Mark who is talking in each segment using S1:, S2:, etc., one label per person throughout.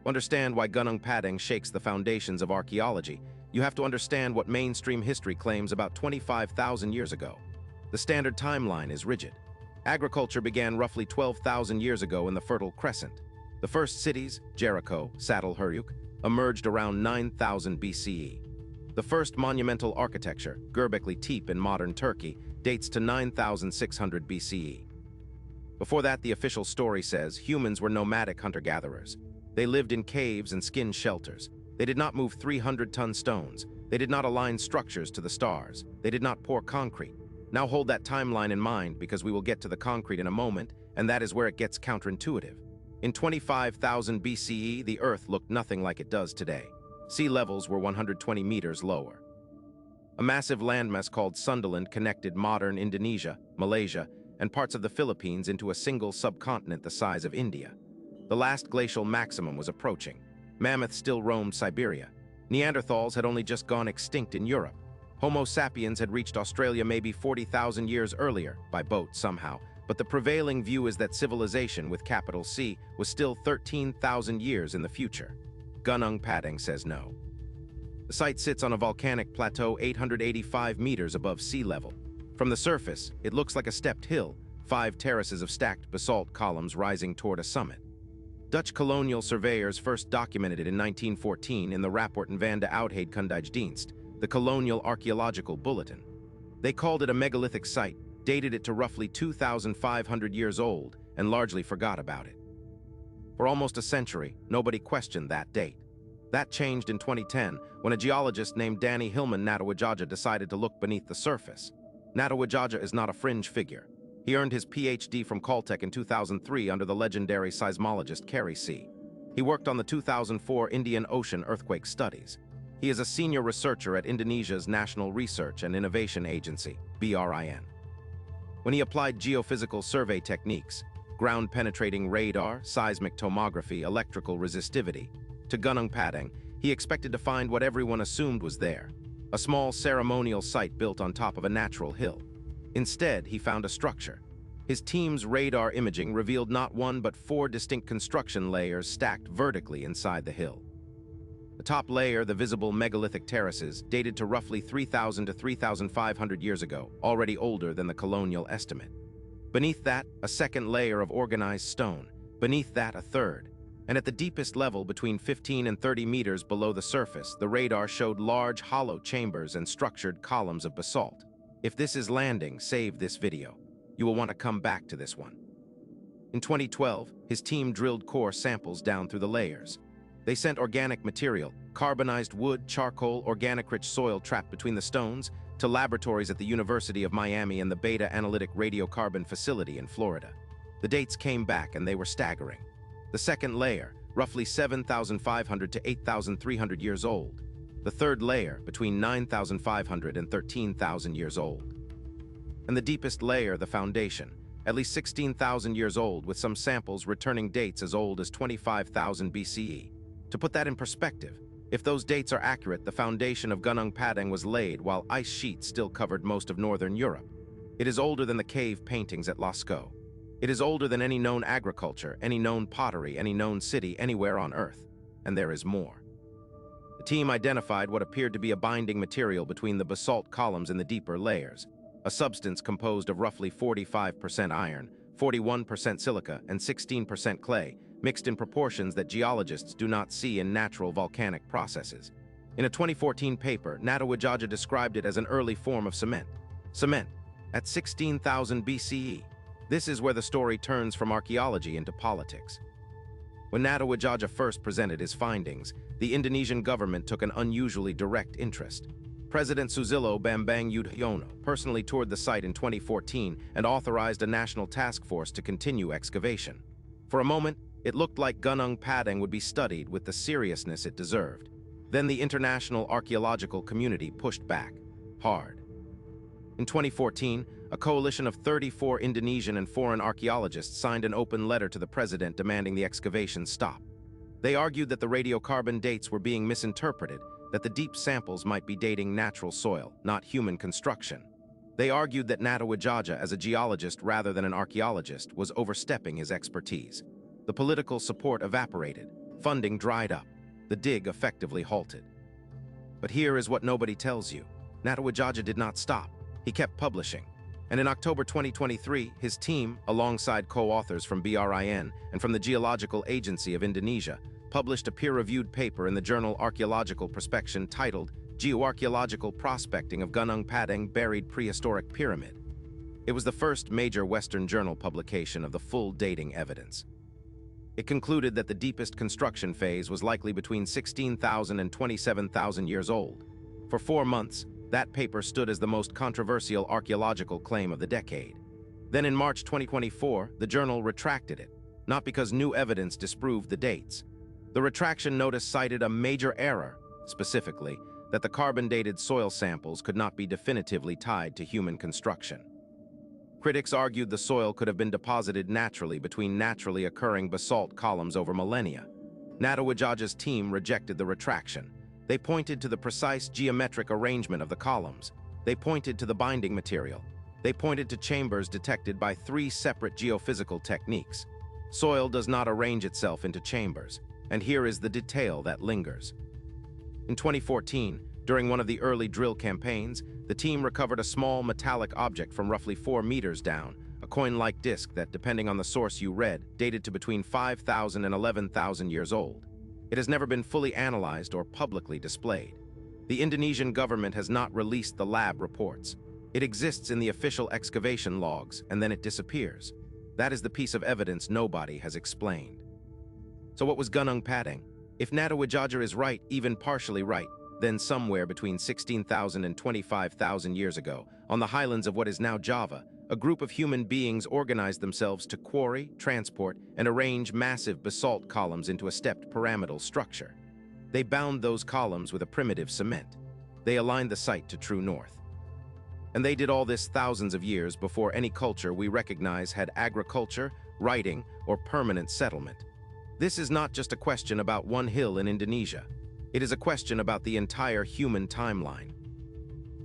S1: To understand why Gunung Padang shakes the foundations of archaeology, you have to understand what mainstream history claims about 25,000 years ago. The standard timeline is rigid. Agriculture began roughly 12,000 years ago in the Fertile Crescent. The first cities, Jericho, Saddle-Huruk, emerged around 9,000 BCE. The first monumental architecture, Göbekli Tepe in modern Turkey, dates to 9,600 BCE. Before that, the official story says humans were nomadic hunter-gatherers. They lived in caves and skin shelters. They did not move 300-ton stones. They did not align structures to the stars. They did not pour concrete. Now hold that timeline in mind because we will get to the concrete in a moment, and that is where it gets counterintuitive. In 25,000 BCE, the Earth looked nothing like it does today. Sea levels were 120 meters lower. A massive landmass called Sundaland connected modern Indonesia, Malaysia, and parts of the Philippines into a single subcontinent the size of India. The last glacial maximum was approaching. Mammoths still roamed Siberia. Neanderthals had only just gone extinct in Europe. Homo sapiens had reached Australia maybe 40,000 years earlier, by boat somehow, but the prevailing view is that civilization, with capital C, was still 13,000 years in the future. Gunung Padang says no. The site sits on a volcanic plateau 885 meters above sea level. From the surface, it looks like a stepped hill, 5 terraces of stacked basalt columns rising toward a summit. Dutch colonial surveyors first documented it in 1914 in the Rapport van de Oudheidkundigdienst, the Colonial Archaeological Bulletin. They called it a megalithic site, dated it to roughly 2,500 years old, and largely forgot about it. For almost a century, nobody questioned that date. That changed in 2010 when a geologist named Danny Hillman Natawajaya decided to look beneath the surface. Natawajaya is not a fringe figure. He earned his PhD from Caltech in 2003 under the legendary seismologist Kerry C. He worked on the 2004 Indian Ocean earthquake studies. He is a senior researcher at Indonesia's National Research and Innovation Agency, BRIN. When he applied geophysical survey techniques, ground-penetrating radar, seismic tomography, electrical resistivity, to Gunung Padang, he expected to find what everyone assumed was there, a small ceremonial site built on top of a natural hill. Instead, he found a structure. His team's radar imaging revealed not one but 4 distinct construction layers stacked vertically inside the hill. The top layer, the visible megalithic terraces, dated to roughly 3,000 to 3,500 years ago, already older than the colonial estimate. Beneath that, a second layer of organized stone. Beneath that, a third. And at the deepest level, between 15 and 30 meters below the surface, the radar showed large hollow chambers and structured columns of basalt. If this is landing, save this video. You will want to come back to this one. In 2012, his team drilled core samples down through the layers. They sent organic material, carbonized wood, charcoal, organic-rich soil trapped between the stones, to laboratories at the University of Miami and the Beta Analytic Radiocarbon Facility in Florida. The dates came back and they were staggering. The second layer, roughly 7,500 to 8,300 years old. The third layer, between 9,500 and 13,000 years old. And the deepest layer, the foundation, at least 16,000 years old, with some samples returning dates as old as 25,000 BCE. To put that in perspective, if those dates are accurate, the foundation of Gunung Padang was laid while ice sheets still covered most of northern Europe. It is older than the cave paintings at Lascaux. It is older than any known agriculture, any known pottery, any known city anywhere on Earth. And there is more. The team identified what appeared to be a binding material between the basalt columns in the deeper layers, a substance composed of roughly 45% iron, 41% silica, and 16% clay, mixed in proportions that geologists do not see in natural volcanic processes. In a 2014 paper, Natawajaya described it as an early form of cement. Cement, at 16,000 BCE. This is where the story turns from archaeology into politics. When Natawajaya first presented his findings, the Indonesian government took an unusually direct interest. President Susilo Bambang Yudhoyono personally toured the site in 2014 and authorized a national task force to continue excavation. For a moment, it looked like Gunung Padang would be studied with the seriousness it deserved. Then the international archaeological community pushed back, hard. In 2014, a coalition of 34 Indonesian and foreign archaeologists signed an open letter to the president demanding the excavation stop. They argued that the radiocarbon dates were being misinterpreted, that the deep samples might be dating natural soil, not human construction. They argued that Natawajaya, as a geologist rather than an archaeologist, was overstepping his expertise. The political support evaporated. Funding dried up. The dig effectively halted. But here is what nobody tells you. Natawujaja did not stop. He kept publishing. And in October 2023, his team, alongside co-authors from BRIN and from the Geological Agency of Indonesia, published a peer-reviewed paper in the journal Archaeological Prospection titled Geoarchaeological Prospecting of Gunung Padang Buried Prehistoric Pyramid. It was the first major Western journal publication of the full dating evidence. It concluded that the deepest construction phase was likely between 16,000 and 27,000 years old. For 4 months, that paper stood as the most controversial archaeological claim of the decade. Then in March 2024, the journal retracted it, not because new evidence disproved the dates. The retraction notice cited a major error, specifically, that the carbon-dated soil samples could not be definitively tied to human construction. Critics argued the soil could have been deposited naturally between naturally occurring basalt columns over millennia. Natawujaja's team rejected the retraction. They pointed to the precise geometric arrangement of the columns. They pointed to the binding material. They pointed to chambers detected by 3 separate geophysical techniques. Soil does not arrange itself into chambers, and here is the detail that lingers. In 2014, during one of the early drill campaigns, the team recovered a small metallic object from roughly 4 meters down, a coin-like disc that, depending on the source you read, dated to between 5,000 and 11,000 years old. It has never been fully analyzed or publicly displayed. The Indonesian government has not released the lab reports. It exists in the official excavation logs, and then it disappears. That is the piece of evidence nobody has explained. So what was Gunung Padang? If Natawujaja is right, even partially right, then somewhere between 16,000 and 25,000 years ago, on the highlands of what is now Java, a group of human beings organized themselves to quarry, transport, and arrange massive basalt columns into a stepped pyramidal structure. They bound those columns with a primitive cement. They aligned the site to true north. And they did all this thousands of years before any culture we recognize had agriculture, writing, or permanent settlement. This is not just a question about one hill in Indonesia. It is a question about the entire human timeline.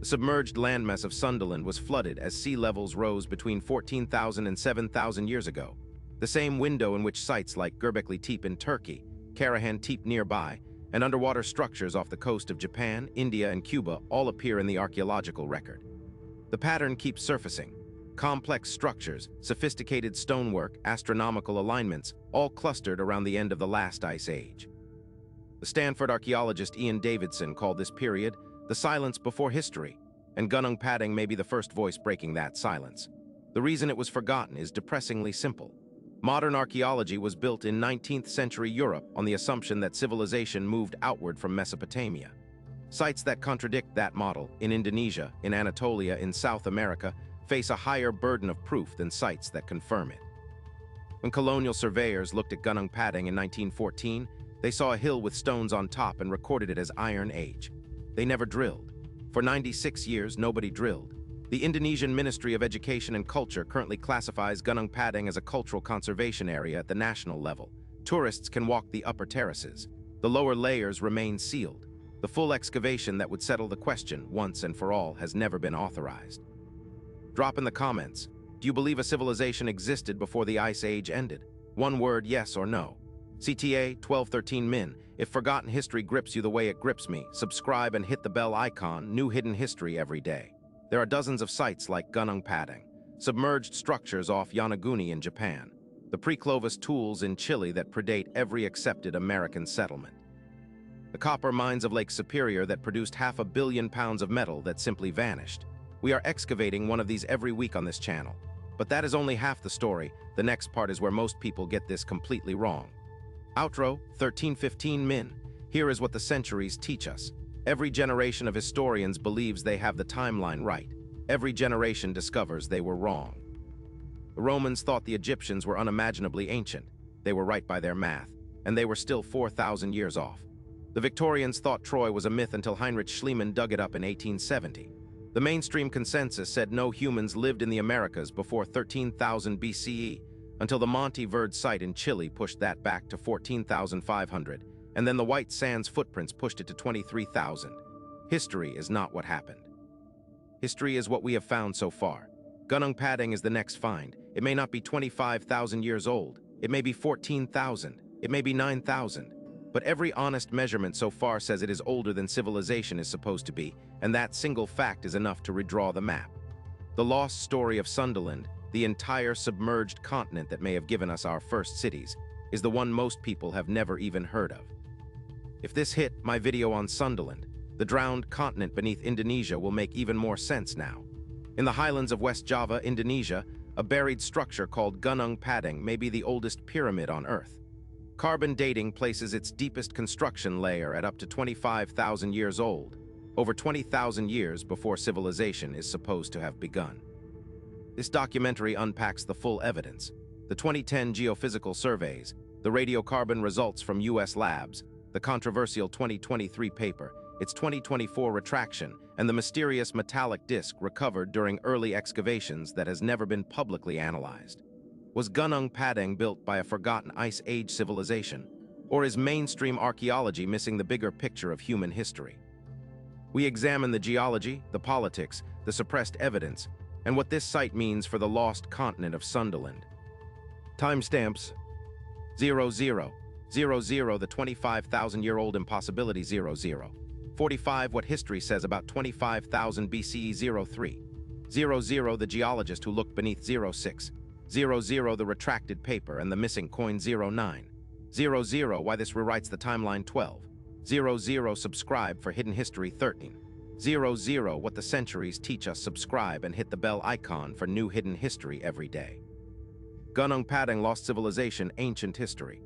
S1: The submerged landmass of Sunderland was flooded as sea levels rose between 14,000 and 7,000 years ago, the same window in which sites like Göbekli Tepe in Turkey, Karahan Tepe nearby, and underwater structures off the coast of Japan, India, and Cuba all appear in the archaeological record. The pattern keeps surfacing. Complex structures, sophisticated stonework, astronomical alignments, all clustered around the end of the last ice age. The Stanford archaeologist Ian Davidson called this period the silence before history, and Gunung Padang may be the first voice breaking that silence. The reason it was forgotten is depressingly simple. Modern archaeology was built in 19th century Europe on the assumption that civilization moved outward from Mesopotamia. Sites that contradict that model, in Indonesia, in Anatolia, in South America, face a higher burden of proof than sites that confirm it. When colonial surveyors looked at Gunung Padang in 1914, they saw a hill with stones on top and recorded it as Iron Age. They never drilled. For 96 years, nobody drilled. The Indonesian Ministry of Education and Culture currently classifies Gunung Padang as a cultural conservation area at the national level. Tourists can walk the upper terraces. The lower layers remain sealed. The full excavation that would settle the question once and for all has never been authorized. Drop in the comments. Do you believe a civilization existed before the Ice Age ended? One word, yes or no. CTA 1213 Min. If forgotten history grips you the way it grips me, subscribe and hit the bell icon. New hidden history every day. There are dozens of sites like Gunung Padang, submerged structures off Yonaguni in Japan, the pre-Clovis tools in Chile that predate every accepted American settlement, the copper mines of Lake Superior that produced 500 million pounds of metal that simply vanished. We are excavating one of these every week on this channel. But that is only half the story. The next part is where most people get this completely wrong. Outro 1315 Min. Here is what the centuries teach us. Every generation of historians believes they have the timeline right. Every generation discovers they were wrong. The Romans thought the Egyptians were unimaginably ancient. They were right by their math, and they were still 4,000 years off. The Victorians thought Troy was a myth until Heinrich Schliemann dug it up in 1870. The mainstream consensus said no humans lived in the Americas before 13,000 BCE, until the Monte Verde site in Chile pushed that back to 14,500, and then the White Sands footprints pushed it to 23,000. History is not what happened. History is what we have found so far. Gunung Padang is the next find. It may not be 25,000 years old. It may be 14,000. It may be 9,000. But every honest measurement so far says it is older than civilization is supposed to be, and that single fact is enough to redraw the map. The lost story of Sunderland, the entire submerged continent that may have given us our first cities, is the one most people have never even heard of. If this hit, my video on Sunderland, the drowned continent beneath Indonesia, will make even more sense now. In the highlands of West Java, Indonesia, a buried structure called Gunung Padang may be the oldest pyramid on Earth. Carbon dating places its deepest construction layer at up to 25,000 years old, over 20,000 years before civilization is supposed to have begun. This documentary unpacks the full evidence: the 2010 geophysical surveys, the radiocarbon results from US labs, the controversial 2023 paper, its 2024 retraction, and the mysterious metallic disc recovered during early excavations that has never been publicly analyzed. Was Gunung Padang built by a forgotten Ice Age civilization? Or is mainstream archaeology missing the bigger picture of human history? We examine the geology, the politics, the suppressed evidence, and what this site means for the lost continent of Sunderland. Timestamps: 00, 00, the 25,000-year-old impossibility, 00. 45, what history says about 25,000 BCE, 03. 00, the geologist who looked beneath, 06. 00, the retracted paper and the missing coin, 09. 00, why this rewrites the timeline, 12. 00, subscribe for hidden history, 13. 00, what the centuries teach us, subscribe and hit the bell icon for new hidden history every day. Gunung Padang, lost civilization, ancient history.